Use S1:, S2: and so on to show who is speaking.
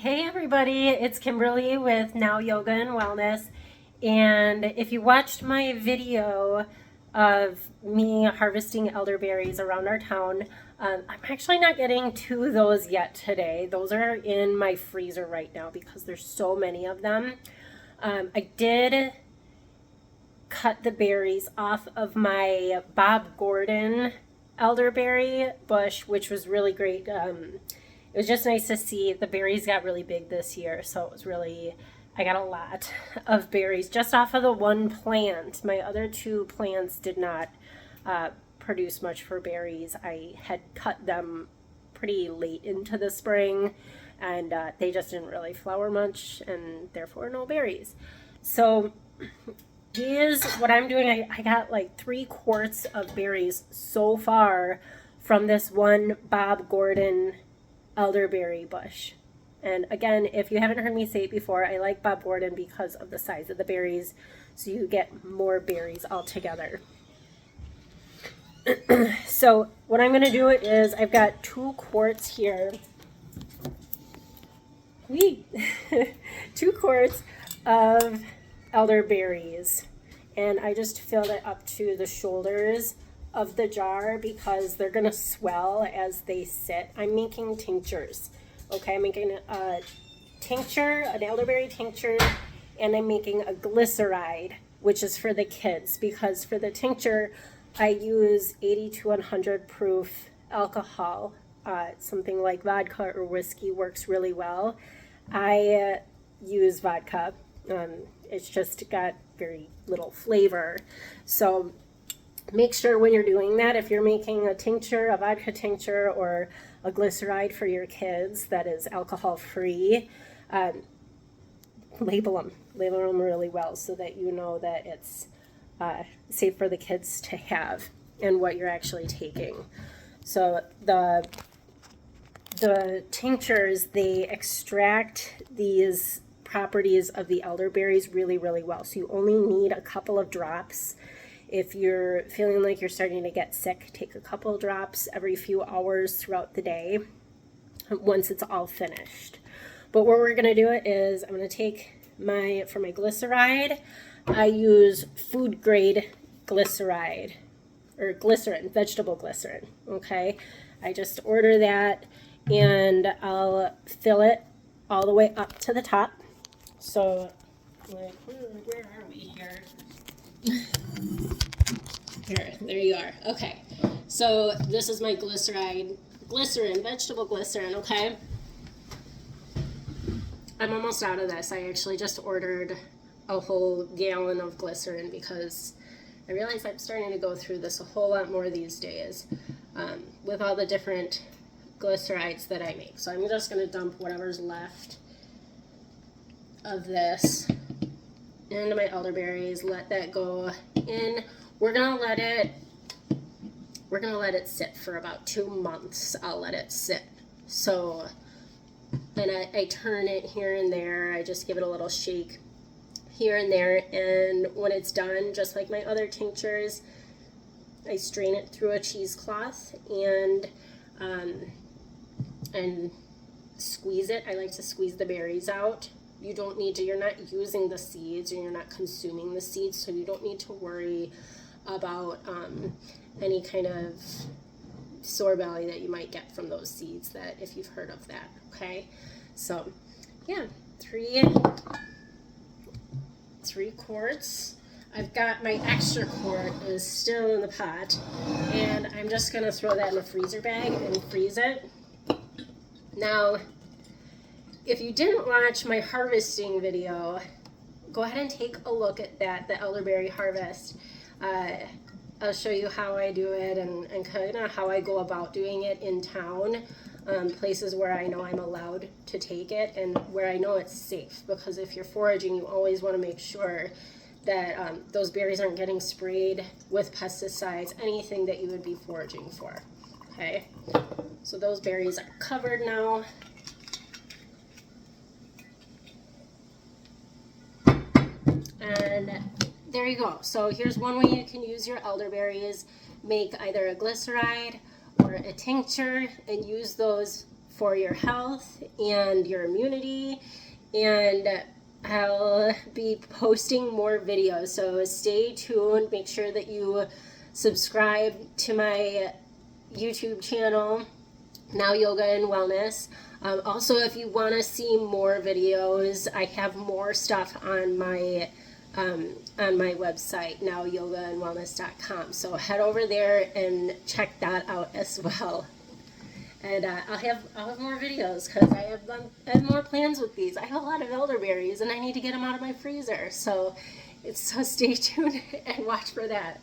S1: Hey everybody, it's Kimberly with Now Yoga and Wellness. And if you watched my video of me harvesting elderberries around our town, I'm actually not getting to those yet today. Those are in my freezer right now because there's so many of them. I did cut the berries off of my Bob Gordon elderberry bush, which was really great. It was just nice to see the berries got really big this year. So it was really, I got a lot of berries just off of the one plant. My other two plants did not produce much for berries. I had cut them pretty late into the spring and they just didn't really flower much and therefore no berries. So here's what I'm doing. I got like 3 quarts of berries so far from this one Bob Gordon elderberry bush. And again, if you haven't heard me say it before, I like Bob Gordon because of the size of the berries, so you get more berries altogether. So what I'm going to do is I've got 2 quarts here. 2 quarts of elderberries, and I just filled it up to the shoulders of the jar because they're gonna swell as they sit. I'm making tinctures. Okay, I'm making a tincture, an elderberry tincture, and I'm making a glyceride, which is for the kids, because for the tincture I use 80 to 100 proof alcohol. Something like vodka or whiskey works really well. I use vodka. It's just got very little flavor. So make sure when you're doing that, if you're making a tincture, a vodka tincture, or a glyceride for your kids that is alcohol free, label them really well so that you know that it's safe for the kids to have and what you're actually taking. So the tinctures, they extract these properties of the elderberries really well. So you only need a couple of drops. If you're feeling like you're starting to get sick, take a couple of drops every few hours throughout the day once it's all finished. But what we're going to do is I'm going to take for my glyceride, I use food grade glyceride or glycerin, vegetable glycerin. Okay, I just order that and I'll fill it all the way up to the top. So, like, where are we here? Here, there you are. Okay, so this is my glycerine, vegetable glycerin, okay? I'm almost out of this. I actually just ordered a whole gallon of glycerin because I realize I'm starting to go through this a whole lot more these days with all the different glycerides that I make. So I'm just going to dump whatever's left of this into my elderberries, let that go in. We're gonna let it sit for about 2 months. I'll let it sit. So, and I turn it here and there. I just give it a little shake here and there, and when it's done, just like my other tinctures, I strain it through a cheesecloth and squeeze it. I like to squeeze the berries out. You don't need to, you're not using the seeds and you're not consuming the seeds, so you don't need to worry about any kind of sore belly that you might get from those seeds, that if you've heard of that. Okay, so yeah, 3 quarts. I've got my extra quart is still in the pot, and I'm just gonna throw that in a freezer bag and freeze it. Now, if you didn't watch my harvesting video, go ahead and take a look at that, the elderberry harvest. I'll show you how I do it and kind of how I go about doing it in town, places where I know I'm allowed to take it and where I know it's safe, because if you're foraging, you always want to make sure that those berries aren't getting sprayed with pesticides, anything that you would be foraging for. Okay, so those berries are covered now. And there you go. So here's one way you can use your elderberries. Make either a glyceride or a tincture and use those for your health and your immunity, and I'll be posting more videos, so stay tuned. Make sure that you subscribe to my YouTube channel, Now Yoga and Wellness. Also, if you want to see more videos, I have more stuff on my website, nowyogaandwellness.com. So head over there and check that out as well. And I'll have more videos because I have more plans with these. I have a lot of elderberries and I need to get them out of my freezer. So stay tuned and watch for that.